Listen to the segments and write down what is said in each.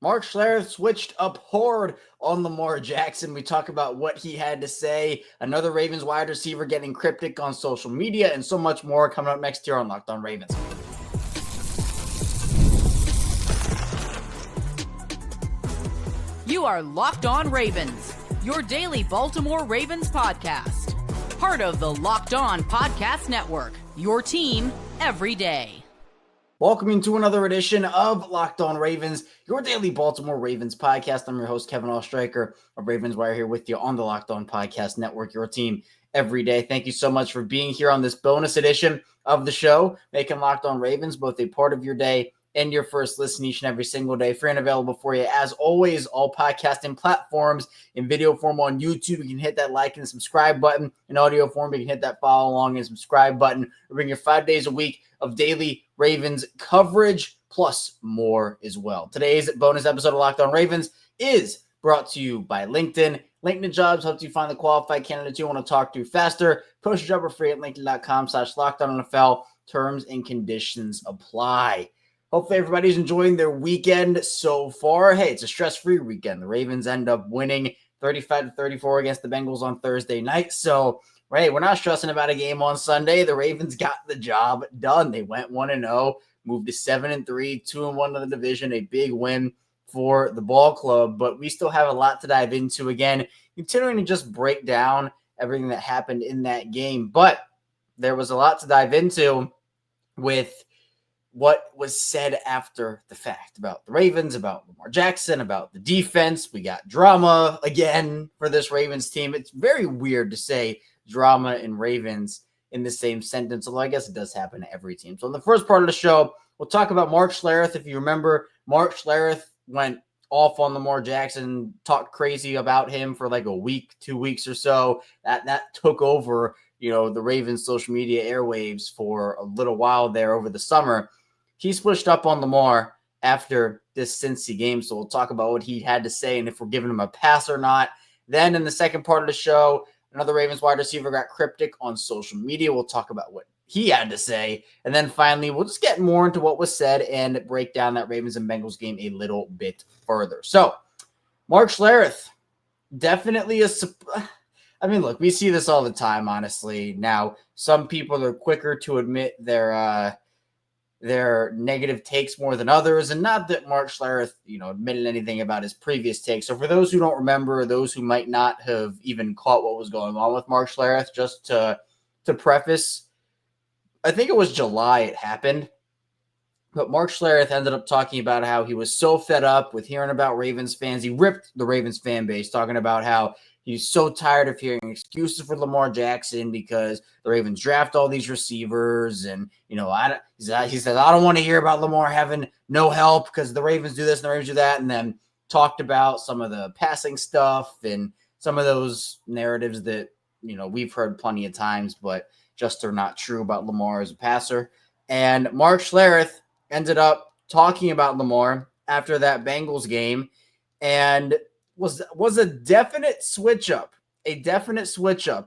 Mark Schlereth switched up hard on Lamar Jackson. We talk about what he had to say, another Ravens wide receiver getting cryptic on social media, and so much more coming up next year on Locked On Ravens. You are Locked On Ravens, your daily Baltimore Ravens podcast. Part of the Locked On Podcast Network, your team every day. Welcome to another edition of Locked On Ravens, your daily Baltimore Ravens podcast. I'm your host, Kevin Allstriker of Ravens WR, here with you on the Locked On Podcast Network, your team every day. Thank you so much for being here on this bonus edition of the show, making Locked On Ravens both a part of your day and your first listen each and every single day. Free and available for you, as always, all podcasting platforms. In video form on YouTube, you can hit that like and subscribe button. In audio form, you can hit that follow along and subscribe button. We bring you 5 days a week of daily Ravens coverage, plus more as well. Today's bonus episode of Locked On Ravens is brought to you by LinkedIn. LinkedIn Jobs helps you find the qualified candidates you want to talk to faster. Post your job for free at linkedin.com/LockedOnNFL. Terms and conditions apply. Hopefully everybody's enjoying their weekend so far. Hey, it's a stress-free weekend. The Ravens end up winning 35-34 against the Bengals on Thursday night. So, right, we're not stressing about a game on Sunday. The Ravens got the job done. They went 1-0, moved to 7-3, 2-1 in the division, a big win for the ball club. But we still have a lot to dive into. Again, continuing to just break down everything that happened in that game. But there was a lot to dive into with what was said after the fact about the Ravens, about Lamar Jackson, about the defense. We got drama again for this Ravens team. It's very weird to say drama and Ravens in the same sentence, although I guess it does happen to every team. So in the first part of the show, we'll talk about Mark Schlereth. If you remember, Mark Schlereth went off on Lamar Jackson, talked crazy about him for like a week, 2 weeks or so. That took over, the Ravens social media airwaves for a little while there over the summer. He switched up on Lamar after this Cincy game, so we'll talk about what he had to say and if we're giving him a pass or not. Then in the second part of the show, another Ravens wide receiver got cryptic on social media. We'll talk about what he had to say. And then finally, we'll just get more into what was said and break down that Ravens and Bengals game a little bit further. So, Mark Schlereth, definitely look, we see this all the time, honestly. Now, some people are quicker to admit their negative takes more than others, and not that Mark Schlereth, admitted anything about his previous takes. So for those who don't remember, those who might not have even caught what was going on with Mark Schlereth, just to preface, I think it was July it happened, but Mark Schlereth ended up talking about how he was so fed up with hearing about Ravens fans. He ripped the Ravens fan base, talking about how he's so tired of hearing excuses for Lamar Jackson because the Ravens draft all these receivers. And, he says, I don't want to hear about Lamar having no help because the Ravens do this and the Ravens do that. And then talked about some of the passing stuff and some of those narratives that, we've heard plenty of times, but just are not true about Lamar as a passer. And Mark Schlereth ended up talking about Lamar after that Bengals game and was a definite switch up,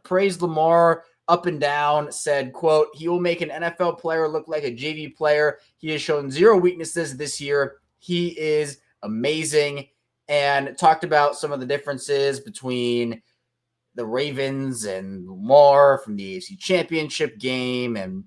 praised Lamar up and down, said, quote, he will make an NFL player look like a JV player. He has shown zero weaknesses this year. He is amazing. And talked about some of the differences between the Ravens and Lamar from the AFC Championship game, and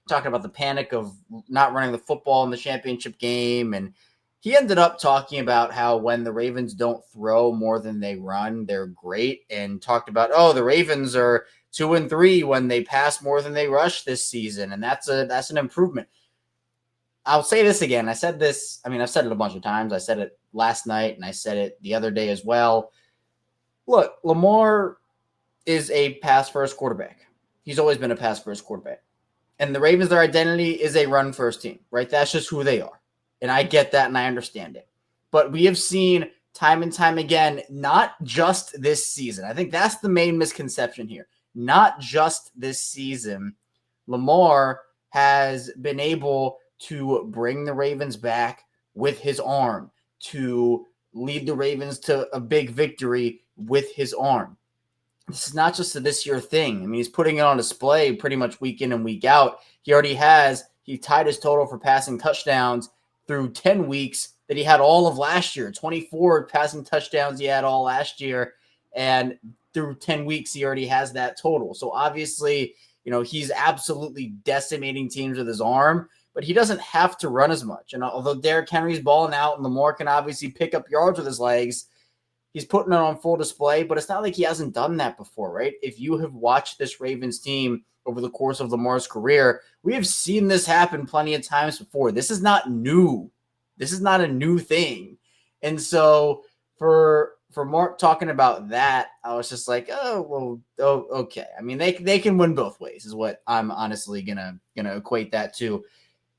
talking about the panic of not running the football in the championship game. And he ended up talking about how when the Ravens don't throw more than they run, they're great, and talked about, the Ravens are 2-3 when they pass more than they rush this season, and that's an improvement. I'll say this again. I said this, I've said it a bunch of times. I said it last night, and I said it the other day as well. Look, Lamar is a pass-first quarterback. He's always been a pass-first quarterback. And the Ravens, their identity is a run-first team, right? That's just who they are. And I get that and I understand it. But we have seen time and time again, not just this season. I think that's the main misconception here. Not just this season. Lamar has been able to bring the Ravens back with his arm, to lead the Ravens to a big victory with his arm. This is not just a this year thing. He's putting it on display pretty much week in and week out. He tied his total for passing touchdowns through 10 weeks that he had all of last year. 24 passing touchdowns he had all last year. And through 10 weeks, he already has that total. So obviously, he's absolutely decimating teams with his arm, but he doesn't have to run as much. And although Derrick Henry's balling out and Lamar can obviously pick up yards with his legs, he's putting it on full display, but it's not like he hasn't done that before, right? If you have watched this Ravens team over the course of Lamar's career, we have seen this happen plenty of times before. This is not new. This is not a new thing. And so for Mark talking about that, I was just like, okay. I mean, they can win both ways is what I'm honestly gonna equate that to.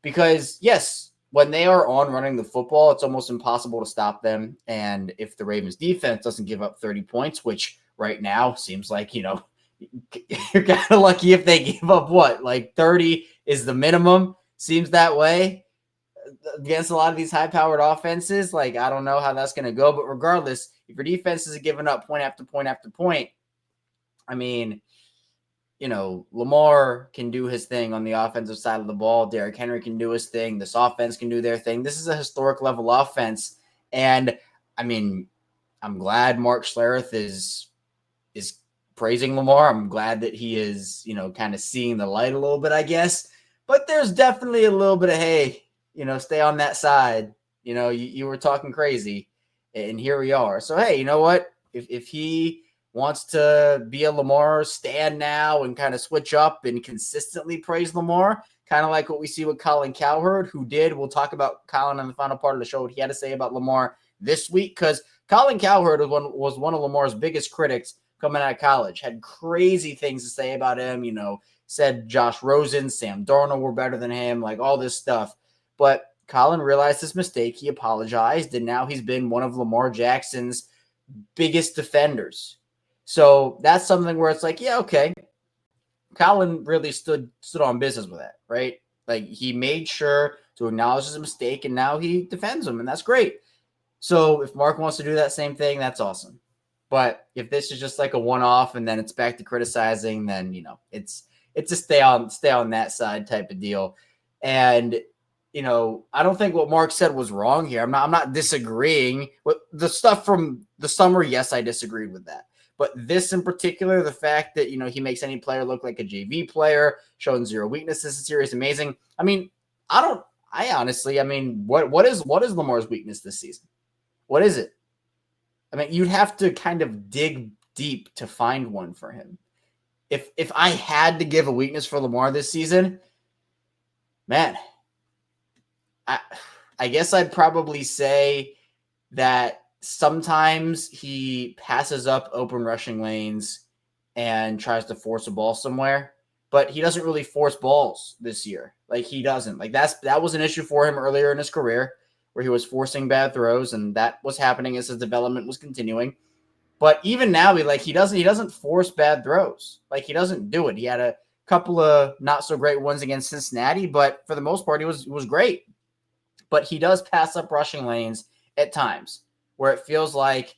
Because yes, when they are on running the football, it's almost impossible to stop them. And if the Ravens defense doesn't give up 30 points, which right now seems like, you're kind of lucky if they give up like 30 is the minimum. Seems that way against a lot of these high-powered offenses. Like, I don't know how that's going to go. But regardless, if your defense is giving up point after point after point, I mean, Lamar can do his thing on the offensive side of the ball. Derrick Henry can do his thing. This offense can do their thing. This is a historic level offense. And I mean, I'm glad Mark Schlereth is praising Lamar. I'm glad that he is, kind of seeing the light a little bit, I guess. But there's definitely a little bit of, hey, stay on that side. You were talking crazy, and here we are. So, hey, you know what? If he wants to be a Lamar stand now and kind of switch up and consistently praise Lamar, kind of like what we see with Colin Cowherd, who did. We'll talk about Colin in the final part of the show, what he had to say about Lamar this week, because Colin Cowherd was one of Lamar's biggest critics coming out of college, had crazy things to say about him, said Josh Rosen, Sam Darnold were better than him, like all this stuff. But Colin realized his mistake. He apologized, and now he's been one of Lamar Jackson's biggest defenders. So that's something where it's like, yeah, okay. Colin really stood on business with that, right? Like, he made sure to acknowledge his mistake, and now he defends him, and that's great. So if Mark wants to do that same thing, that's awesome. But if this is just like a one-off and then it's back to criticizing, then, it's a stay on that side type of deal. And, I don't think what Mark said was wrong here. I'm not disagreeing with the stuff from the summer. Yes, I disagreed with that. But this in particular, the fact that, he makes any player look like a JV player, showing zero weaknesses this year is amazing. I mean, what is Lamar's weakness this season? What is it? I mean, you'd have to kind of dig deep to find one for him. If I had to give a weakness for Lamar this season, man, I guess I'd probably say that sometimes he passes up open rushing lanes and tries to force a ball somewhere, but he doesn't really force balls this year. Like, he doesn't. Like, that was an issue for him earlier in his career, where he was forcing bad throws, and that was happening as his development was continuing. But even now, he doesn't force bad throws. Like, he doesn't do it. He had a couple of not so great ones against Cincinnati, but for the most part, he was great. But he does pass up rushing lanes at times where it feels like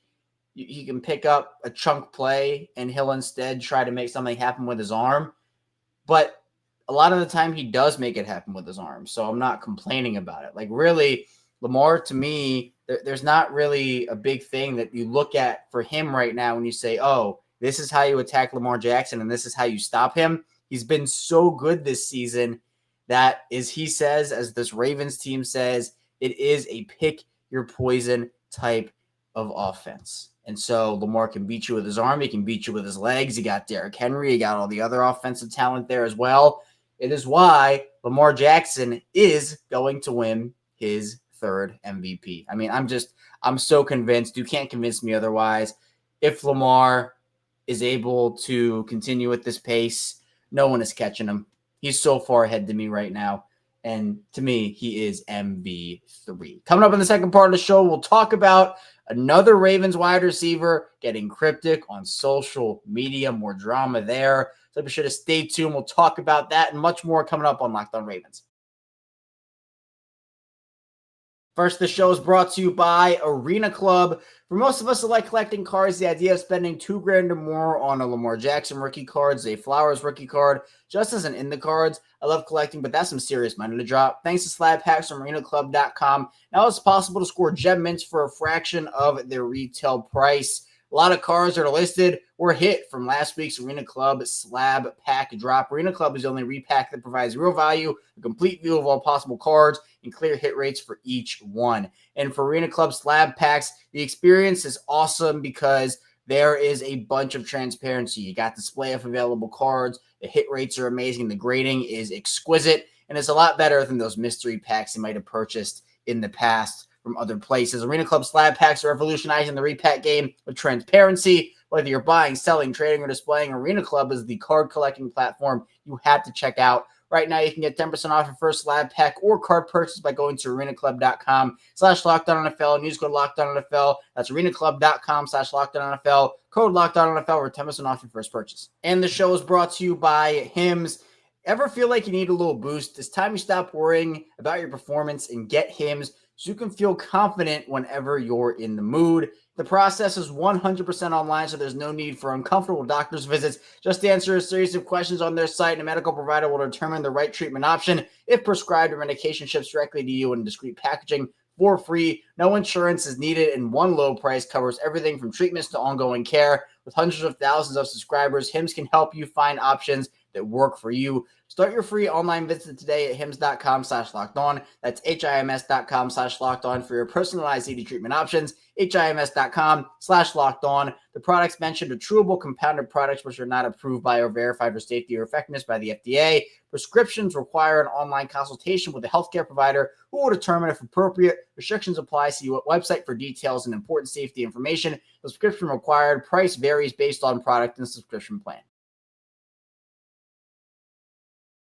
he can pick up a chunk play and he'll instead try to make something happen with his arm. But a lot of the time he does make it happen with his arm. So I'm not complaining about it. Like, really, Lamar, to me, there's not really a big thing that you look at for him right now when you say, oh, this is how you attack Lamar Jackson and this is how you stop him. He's been so good this season that, as he says, as this Ravens team says, it is a pick your poison type of offense. And so Lamar can beat you with his arm. He can beat you with his legs. He got Derrick Henry. He got all the other offensive talent there as well. It is why Lamar Jackson is going to win his third MVP. I mean, I'm so convinced. You can't convince me otherwise. If Lamar is able to continue at this pace, no one is catching him. He's so far ahead to me right now. And to me, he is MV3. Coming up in the second part of the show, we'll talk about another Ravens wide receiver getting cryptic on social media. More drama there. So be sure to stay tuned. We'll talk about that and much more coming up on Locked On Ravens. First, the show is brought to you by Arena Club. For most of us who like collecting cards, the idea of spending $2,000 or more on a Lamar Jackson rookie card, Zay Flowers rookie card, just isn't in the cards. I love collecting, but that's some serious money to drop. Thanks to slab packs from arenaclub.com, now it's possible to score gem mints for a fraction of their retail price. A lot of cards that are listed were hit from last week's Arena Club slab pack drop. Arena Club is the only repack that provides real value, a complete view of all possible cards, and clear hit rates for each one. And for Arena Club slab packs, the experience is awesome because there is a bunch of transparency. You got display of available cards. The hit rates are amazing. The grading is exquisite, and it's a lot better than those mystery packs you might have purchased in the past from other places. Arena Club slab packs are revolutionizing the repack game with transparency. Whether you're buying, selling, trading, or displaying, Arena Club is the card collecting platform you have to check out. Right now, you can get 10% off your first slab pack or card purchase by going to arenaclub.com/LockedOnNFL and use code LockedOnNFL. That's arenaclub.com/LockedOnNFL. Code LockedOnNFL for 10% off your first purchase. And the show is brought to you by Hims. Ever feel like you need a little boost? It's time you stop worrying about your performance and get Hims so you can feel confident whenever you're in the mood. The process is 100% online, so there's no need for uncomfortable doctor's visits. Just answer a series of questions on their site, and a medical provider will determine the right treatment option. If prescribed, your medication ships directly to you in discreet packaging for free. No insurance is needed, and one low price covers everything from treatments to ongoing care. With hundreds of thousands of subscribers, Hims can help you find options that work for you. Start your free online visit today at hims.com/lockedon. That's HIMS.com/lockedon for your personalized ED treatment options. HIMS.com/lockedon. The products mentioned are chewable compounded products which are not approved by or verified for safety or effectiveness by the FDA. Prescriptions require an online consultation with a healthcare provider who will determine if appropriate. Restrictions apply. See your website for details and important safety information. Prescription required. Price varies based on product and subscription plan.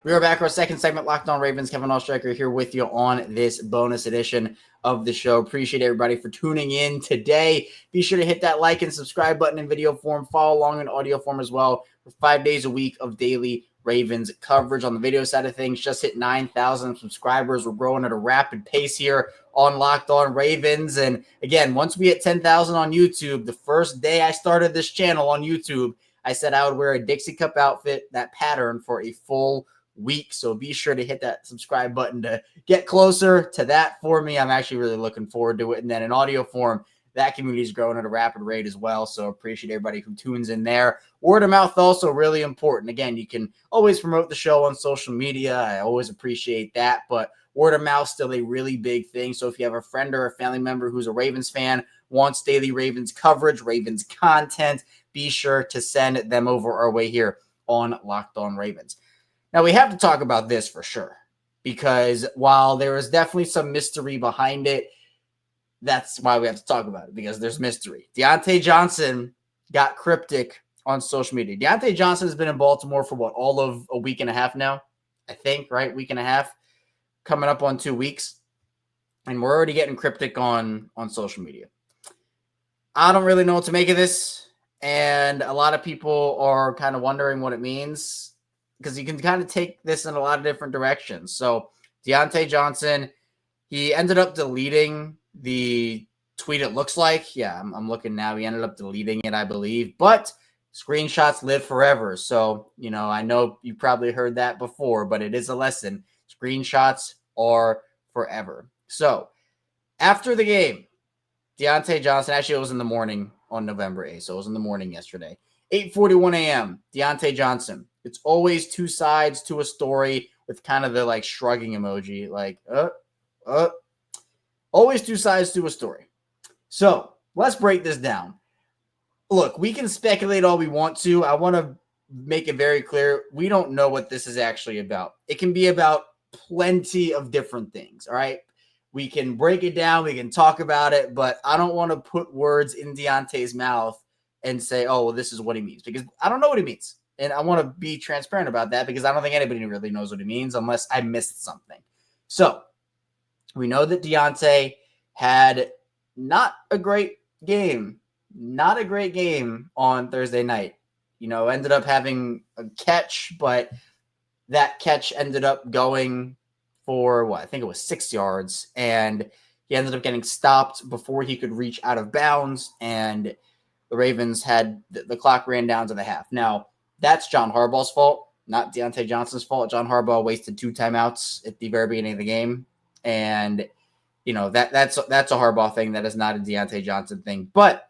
We are back for our second segment, Locked On Ravens. Kevin Allstriker here with you on this bonus edition of the show. Appreciate everybody for tuning in today. Be sure to hit that like and subscribe button in video form. Follow along in audio form as well for 5 days a week of daily Ravens coverage. On the video side of things, just hit 9,000 subscribers. We're growing at a rapid pace here on Locked On Ravens. And again, once we hit 10,000 on YouTube, the first day I started this channel on YouTube, I said I would wear a Dixie Cup outfit, that pattern, for a full week. So be sure to hit that subscribe button to get closer to that for me. I'm actually really looking forward to it. And then in audio form, that community is growing at a rapid rate as well. So appreciate everybody who tunes in there. Word of mouth also really important. Again, you can always promote the show on social media. I always appreciate that. But word of mouth still a really big thing. So if you have a friend or a family member who's a Ravens fan, wants daily Ravens coverage, Ravens content, be sure to send them over our way here on Locked On Ravens. Now, we have to talk about this for sure, because while there is definitely some mystery behind it, that's why we have to talk about it, because there's mystery. Deontay Johnson got cryptic on social media. Deontay Johnson has been in Baltimore for all of a week and a half now, I think, right? Week and a half, coming up on 2 weeks. And we're already getting cryptic on social media. I don't really know what to make of this. And a lot of people are kind of wondering what it means, because you can kind of take this in a lot of different directions. So Deontay Johnson, he ended up deleting the tweet, it looks like. Yeah, I'm looking now. He ended up deleting it, I believe. But screenshots live forever. So, I know you probably heard that before, but it is a lesson. Screenshots are forever. So after the game, Deontay Johnson, actually it was in the morning on November 8th. So it was in the morning yesterday. 8:41 a.m., Deontay Johnson. It's always two sides to a story with kind of the shrugging emoji, always two sides to a story. So let's break this down. Look, we can speculate all we want to. I want to make it very clear. We don't know what this is actually about. It can be about plenty of different things. All right. We can break it down. We can talk about it, but I don't want to put words in Deontay's mouth and say, oh, well, this is what he means, because I don't know what he means. And I want to be transparent about that, because I don't think anybody really knows what he means unless I missed something. So we know that Deontay had not a great game on Thursday night. Ended up having a catch, but that catch ended up going for I think it was 6 yards. And He ended up getting stopped before he could reach out of bounds, and the Ravens had the clock ran down to the half. Now, that's John Harbaugh's fault, not Deontay Johnson's fault. John Harbaugh wasted 2 timeouts at the very beginning of the game, and that's a Harbaugh thing. That is not a Deontay Johnson thing. But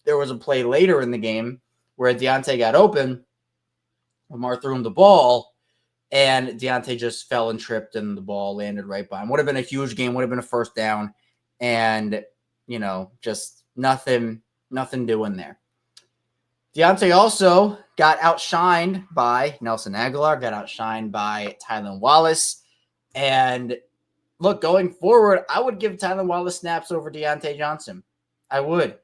there was a play later in the game where Deontay got open. Lamar threw him the ball, and Deontay just fell and tripped, and the ball landed right by him. Would have been a huge game. Would have been a first down, and just nothing doing there. Deontay also got outshined by Nelson Aguilar, got outshined by Tylan Wallace. And look, going forward, I would give Tylan Wallace snaps over Deontay Johnson. I would.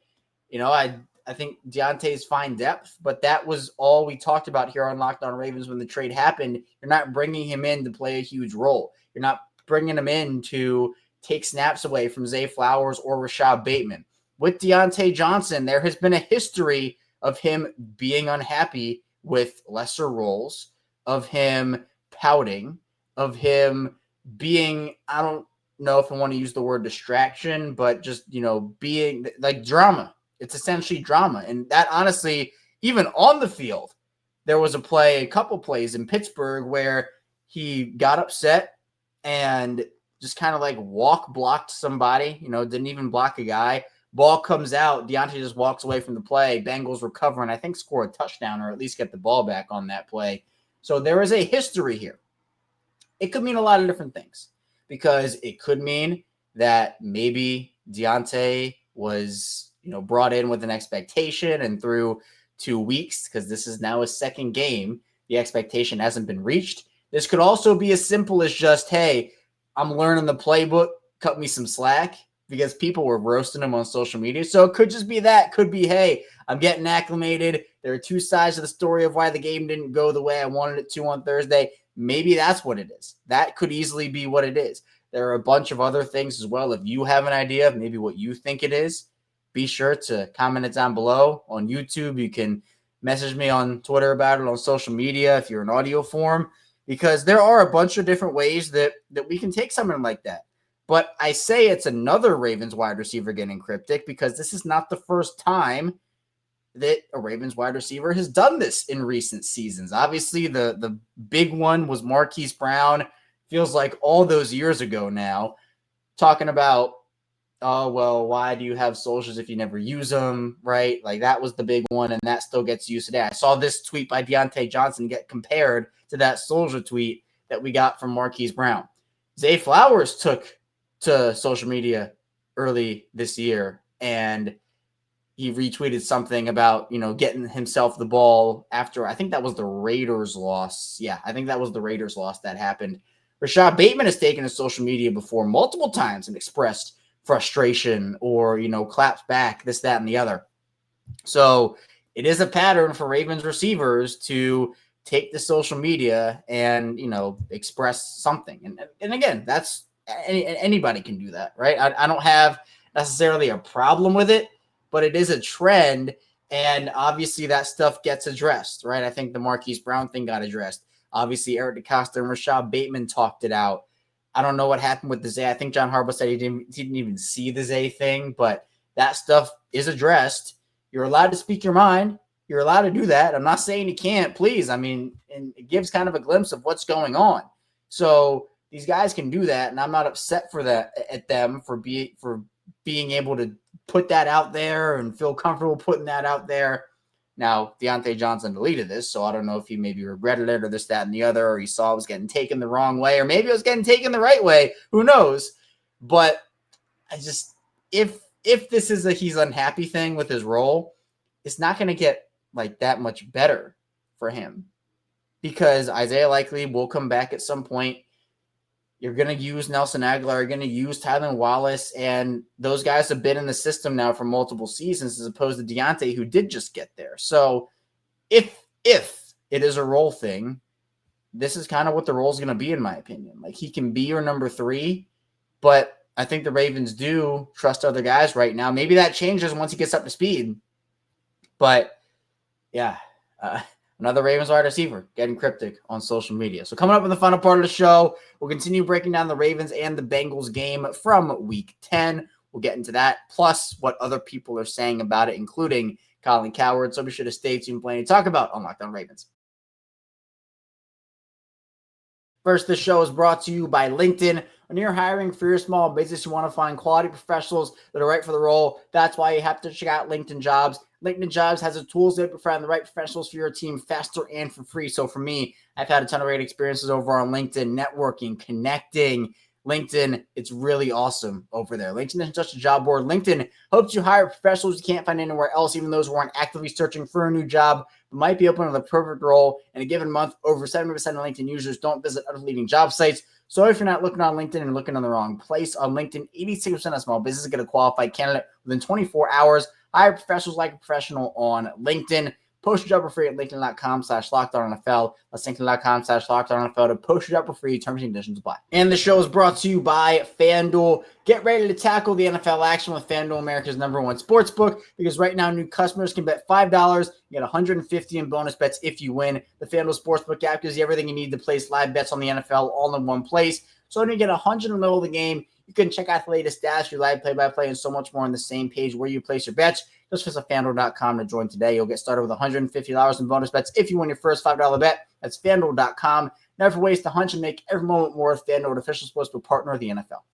I think Deontay's fine depth, but that was all we talked about here on Locked On Ravens when the trade happened. You're not bringing him in to play a huge role. You're not bringing him in to take snaps away from Zay Flowers or Rashad Bateman. With Deontay Johnson, there has been a history of him being unhappy with lesser roles, of him pouting, of him being, I don't know if I want to use the word distraction, but just, being like drama. It's essentially drama. And that honestly, even on the field, there was a couple plays in Pittsburgh where he got upset and just kind of like blocked somebody, didn't even block a guy. Ball comes out. Deontay just walks away from the play. Bengals recover and I think score a touchdown or at least get the ball back on that play. So there is a history here. It could mean a lot of different things because it could mean that maybe Deontay was, brought in with an expectation and through 2 weeks, because this is now his second game, the expectation hasn't been reached. This could also be as simple as just, hey, I'm learning the playbook, cut me some slack, because people were roasting him on social media. So it could just be that. Could be, hey, I'm getting acclimated. There are 2 sides of the story of why the game didn't go the way I wanted it to on Thursday. Maybe that's what it is. That could easily be what it is. There are a bunch of other things as well. If you have an idea of maybe what you think it is, be sure to comment it down below on YouTube. You can message me on Twitter about it, on social media if you're in audio form, because there are a bunch of different ways that we can take something like that. But I say it's another Ravens wide receiver getting cryptic because this is not the first time that a Ravens wide receiver has done this in recent seasons. Obviously, the big one was Marquise Brown. Feels like all those years ago now, talking about, oh, well, why do you have soldiers if you never use them, right? Like that was the big one, and that still gets used today. I saw this tweet by Deontay Johnson get compared to that soldier tweet that we got from Marquise Brown. Zay Flowers took to social media early this year, and he retweeted something about, getting himself the ball after, I think that was the Raiders loss. Yeah, I think that was the Raiders loss that happened. Rashad Bateman has taken to social media before multiple times and expressed frustration or, claps back, this, that, and the other. So it is a pattern for Ravens receivers to take to social media and, express something. And again, that's anybody can do that, right? I don't have necessarily a problem with it, but it is a trend. And obviously that stuff gets addressed, right? I think the Marquise Brown thing got addressed. Obviously Eric DeCosta and Rashad Bateman talked it out. I don't know what happened with the Zay. I think John Harbaugh said he didn't even see the Zay thing, but that stuff is addressed. You're allowed to speak your mind. You're allowed to do that. I'm not saying you can't, please. I mean, and it gives kind of a glimpse of what's going on. So these guys can do that, and I'm not upset at them for being able to put that out there and feel comfortable putting that out there. Now, Deontay Johnson deleted this, so I don't know if he maybe regretted it or this, that, and the other, or he saw it was getting taken the wrong way, or maybe it was getting taken the right way. Who knows? But I just, if this is he's unhappy thing with his role, it's not going to get like that much better for him because Isaiah Likely will come back at some point. You're going to use Nelson Aguilar. You're going to use Tylan Wallace. And those guys have been in the system now for multiple seasons as opposed to Deontay, who did just get there. So if it is a role thing, this is kind of what the role is going to be, in my opinion. Like he can be your number 3, but I think the Ravens do trust other guys right now. Maybe that changes once he gets up to speed. But, yeah, I'm another Ravens wide receiver getting cryptic on social media. So coming up in the final part of the show, we'll continue breaking down the Ravens and the Bengals game from Week 10. We'll get into that, plus what other people are saying about it, including Colin Cowherd. So be sure to stay tuned. Plenty to talk about on Locked On Ravens. First, this show is brought to you by LinkedIn. When you're hiring for your small business, you want to find quality professionals that are right for the role. That's why you have to check out LinkedIn Jobs. LinkedIn Jobs has the tools to find the right professionals for your team faster and for free. So for me, I've had a ton of great experiences over on LinkedIn, networking, connecting. LinkedIn, it's really awesome over there. LinkedIn isn't just a job board. LinkedIn helps you hire professionals you can't find anywhere else, even those who aren't actively searching for a new job, but might be open to the perfect role. In a given month, over 70% of LinkedIn users don't visit other leading job sites. So if you're not looking on LinkedIn and looking on the wrong place, on LinkedIn, 86% of small businesses get a qualified candidate within 24 hours. Hire professionals like a professional on LinkedIn. Post your job for free at linkedin.com/LockedOnNFL. That's linkedin.com/LockedOnNFL to post your job for free. Terms and conditions apply. And the show is brought to you by FanDuel. Get ready to tackle the NFL action with FanDuel, America's #1 sportsbook, because right now new customers can bet $5. You get $150 in bonus bets if you win. The FanDuel Sportsbook app gives you everything you need to place live bets on the NFL all in one place. So when you get 100 in the middle of the game, you can check out the latest stats, your live play-by-play, and so much more on the same page where you place your bets. Just visit FanDuel.com to join today. You'll get started with $150 in bonus bets if you win your first $5 bet. That's FanDuel.com. Never waste a hunch and make every moment more with FanDuel, an official sportsbook partner of the NFL.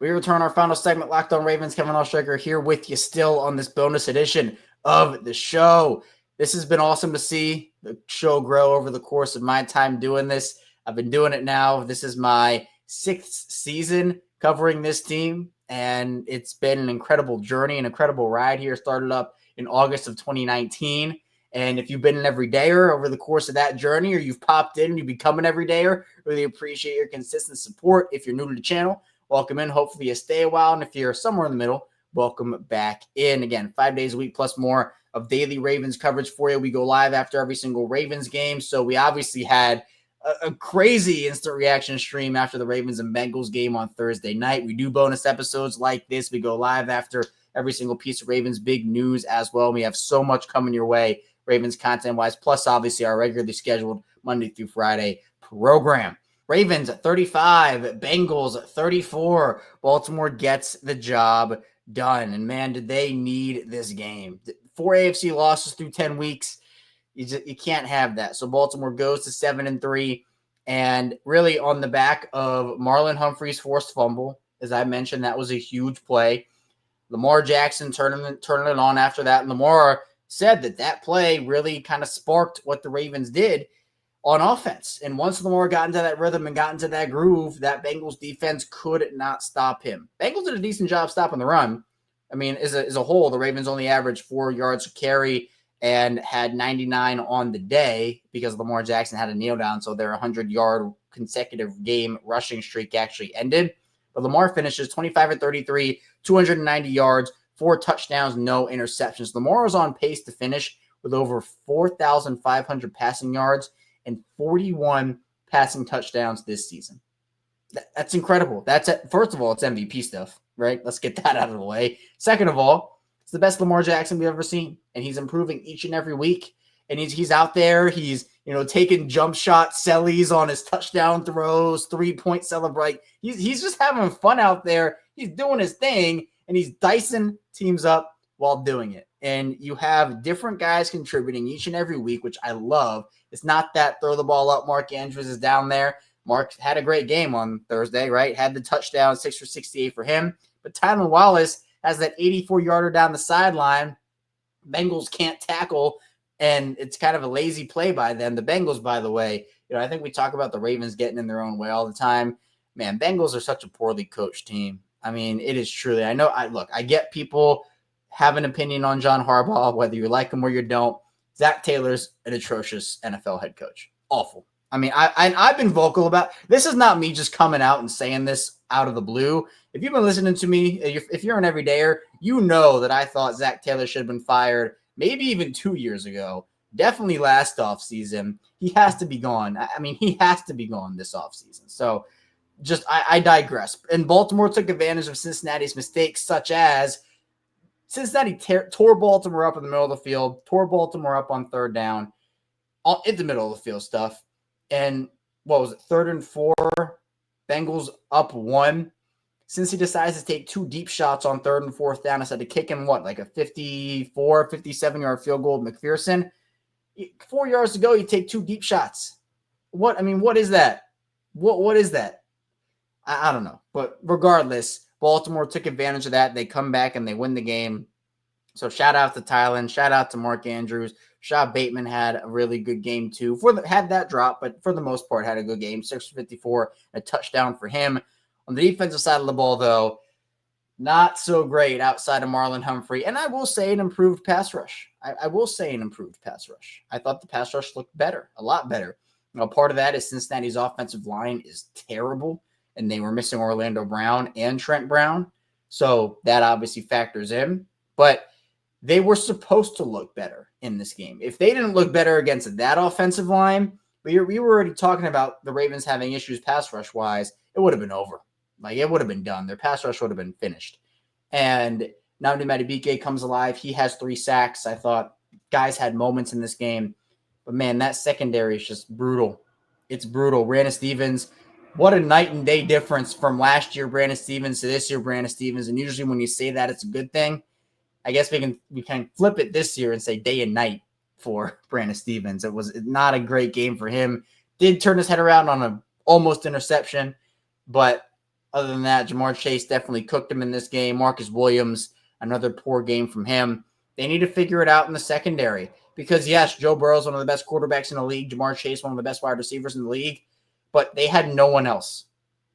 We return our final segment, Locked On Ravens. Kevin Oestreicher here with you still on this bonus edition of the show. This has been awesome to see the show grow over the course of my time doing this. I've been doing it now. This is my 6th season covering this team, and it's been an incredible journey, an incredible ride here. Started up in August of 2019, and if you've been an everydayer over the course of that journey, or you've popped in and you become an everydayer, really appreciate your consistent support. If you're new to the channel, welcome in. Hopefully you stay a while, and if you're somewhere in the middle, welcome back in. Again, 5 days a week plus more of daily Ravens coverage for you. We go live after every single Ravens game, so we obviously had a crazy instant reaction stream after the Ravens and Bengals game on Thursday night. We do bonus episodes like this. We go live after every single piece of Ravens big news as well. We have so much coming your way, Ravens content-wise, plus obviously our regularly scheduled Monday through Friday program. Ravens at 35, Bengals at 34. Baltimore gets the job done. And man, did they need this game. 4 AFC losses through 10 weeks. You can't have that. So Baltimore goes to 7-3, and really on the back of Marlon Humphrey's forced fumble, as I mentioned, that was a huge play. Lamar Jackson turning it on after that. And Lamar said that play really kind of sparked what the Ravens did on offense. And once Lamar got into that rhythm and got into that groove, that Bengals defense could not stop him. Bengals did a decent job stopping the run. I mean, as a whole, the Ravens only averaged 4 yards per carry and had 99 on the day because Lamar Jackson had a kneel down, so their 100-yard consecutive game rushing streak actually ended. But Lamar finishes 25-33, 290 yards, 4 touchdowns, no interceptions. Lamar was on pace to finish with over 4,500 passing yards and 41 passing touchdowns this season. That's incredible. First of all, it's MVP stuff, right? Let's get that out of the way. Second of all, it's the best Lamar Jackson we've ever seen, and he's improving each and every week. And he's out there. He's taking jump shot sellies on his touchdown throws, 3-point celebrate. He's just having fun out there. He's doing his thing, and he's dicing teams up while doing it. And you have different guys contributing each and every week, which I love. It's not that throw the ball up, Mark Andrews is down there. Mark had a great game on Thursday, right? Had the touchdown, 6 for 68 for him. But Tylan Wallace has that 84-yarder down the sideline. Bengals can't tackle, and it's kind of a lazy play by them. The Bengals, by the way, I think we talk about the Ravens getting in their own way all the time. Man, Bengals are such a poorly coached team. I mean, it is truly. I get people have an opinion on John Harbaugh, whether you like him or you don't. Zach Taylor's an atrocious NFL head coach. Awful. I mean, I've been vocal about this. Is not me just coming out and saying this out of the blue. If you've been listening to me, if you're an everydayer, you know that I thought Zach Taylor should have been fired maybe even 2 years ago. Definitely last offseason. He has to be gone. I mean, he has to be gone this offseason. So I digress. And Baltimore took advantage of Cincinnati's mistakes, such as Cincinnati tore Baltimore up in the middle of the field, tore Baltimore up on third down, in the middle of the field stuff. And what was it, 3rd and 4, Bengals up 1. Since he decides to take 2 deep shots on 3rd and 4th down instead of kicking like a 54, 57-yard field goal with McPherson, 4 yards to go, you take 2 deep shots. What is that? What is that? I don't know. But regardless, Baltimore took advantage of that. They come back and they win the game. So shout out to Tylen. Shout out to Mark Andrews. Rashad Bateman had a really good game too. Had that drop, but for the most part had a good game. 654, a touchdown for him. On the defensive side of the ball, though, not so great outside of Marlon Humphrey. And I will say an improved pass rush. I will say an improved pass rush. I thought the pass rush looked better, a lot better. Part of that is Cincinnati's offensive line is terrible, and they were missing Orlando Brown and Trent Brown. So that obviously factors in. But they were supposed to look better in this game. If they didn't look better against that offensive line, we were already talking about the Ravens having issues pass rush-wise, it would have been over. Like, it would have been done. Their pass rush would have been finished. And Nnamdi Madubuike comes alive. He has 3 sacks. I thought guys had moments in this game. But, man, that secondary is just brutal. It's brutal. Brandon Stevens, what a night and day difference from last year Brandon Stevens to this year Brandon Stevens. And usually when you say that, it's a good thing. I guess we can flip it this year and say day and night for Brandon Stevens. It was not a great game for him. Did turn his head around on an almost interception. But other than that, Jamar Chase definitely cooked him in this game. Marcus Williams, another poor game from him. They need to figure it out in the secondary. Because, yes, Joe Burrow is one of the best quarterbacks in the league. Jamar Chase, one of the best wide receivers in the league. But they had no one else.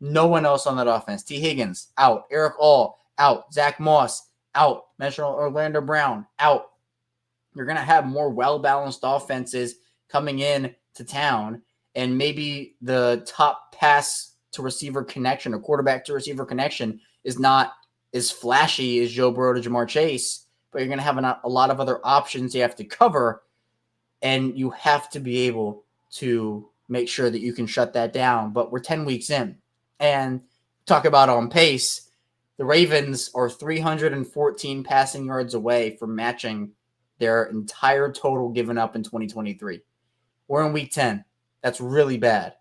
No one else on that offense. T. Higgins, out. Eric All, out. Zach Moss, out. Mentioned Orlando Brown, out. You're going to have more well-balanced offenses coming in to town. And maybe the top pass to receiver connection or quarterback to receiver connection is not as flashy as Joe Burrow to Jamar Chase. But you're going to have a lot of other options you have to cover, and you have to be able to make sure that you can shut that down. But we're 10 weeks in, and talk about on pace, the Ravens are 314 passing yards away from matching their entire total given up in 2023. We're in week 10. That's really bad.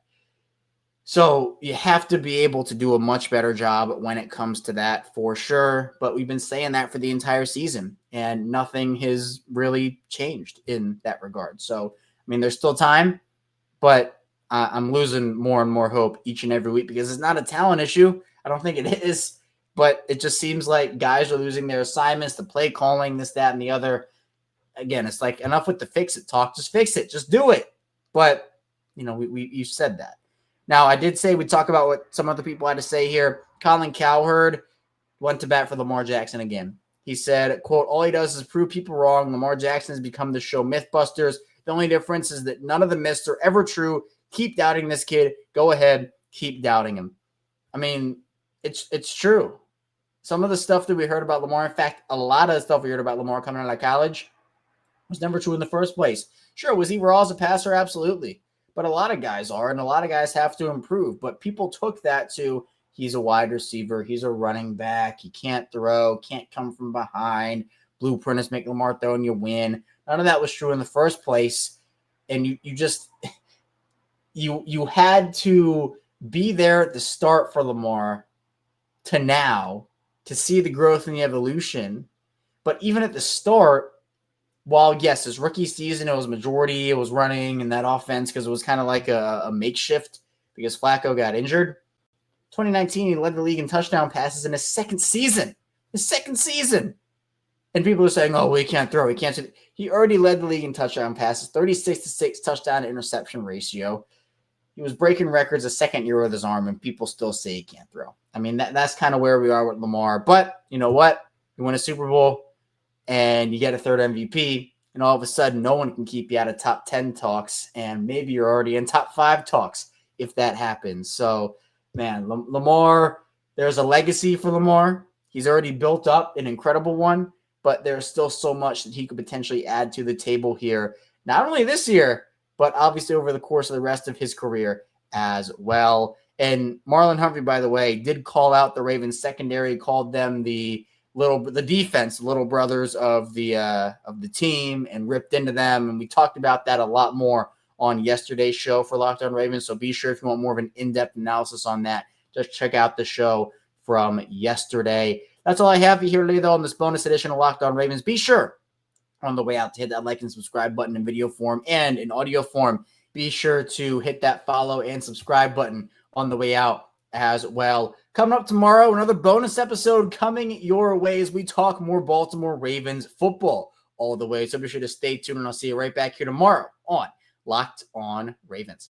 So you have to be able to do a much better job when it comes to that for sure. But we've been saying that for the entire season, and nothing has really changed in that regard. So, I mean, there's still time, but I'm losing more and more hope each and every week because it's not a talent issue. I don't think it is, but it just seems like guys are losing their assignments, the play calling, this, that, and the other. Again, it's like enough with the fix it talk. Just fix it. Just do it. But, you said that. Now, I did say we'd talk about what some other people had to say here. Colin Cowherd went to bat for Lamar Jackson again. He said, quote, all he does is prove people wrong. Lamar Jackson has become the show Mythbusters. The only difference is that none of the myths are ever true. Keep doubting this kid. Go ahead. Keep doubting him. I mean, it's true. Some of the stuff that we heard about Lamar, in fact, a lot of the stuff we heard about Lamar coming out of college was never true in the first place. Sure, was he raw as a passer? Absolutely. But a lot of guys are, and a lot of guys have to improve. But people took that to he's a wide receiver, he's a running back, he can't throw, can't come from behind. Blueprint is make Lamar throw and you win. None of that was true in the first place. And you just you had to be there at the start for Lamar to now to see the growth and the evolution. But even at the start, while, yes, his rookie season, it was running in that offense because it was kind of like a makeshift because Flacco got injured. 2019, he led the league in touchdown passes in his second season. And people are saying, oh, well, he can't throw. He already led the league in touchdown passes, 36-6 touchdown to interception ratio. He was breaking records a second year with his arm, and people still say he can't throw. I mean, that's kind of where we are with Lamar. But you know what? You win a Super Bowl, and you get a third MVP, and all of a sudden no one can keep you out of top 10 talks, and maybe you're already in top 5 talks if that happens. So, man, Lamar, there's a legacy for Lamar. He's already built up an incredible one, but there's still so much that he could potentially add to the table here, not only this year, but obviously over the course of the rest of his career as well. And Marlon Humphrey, by the way, did call out the Ravens secondary, called them the the defense, little brothers of the team, and ripped into them. And we talked about that a lot more on yesterday's show for Locked On Ravens. So be sure, if you want more of an in-depth analysis on that, just check out the show from yesterday. That's all I have here today, though, on this bonus edition of Locked On Ravens. Be sure on the way out to hit that like and subscribe button in video form and in audio form. Be sure to hit that follow and subscribe button on the way out as well. Coming up tomorrow, another bonus episode coming your way as we talk more Baltimore Ravens football all the way. So be sure to stay tuned, and I'll see you right back here tomorrow on Locked On Ravens.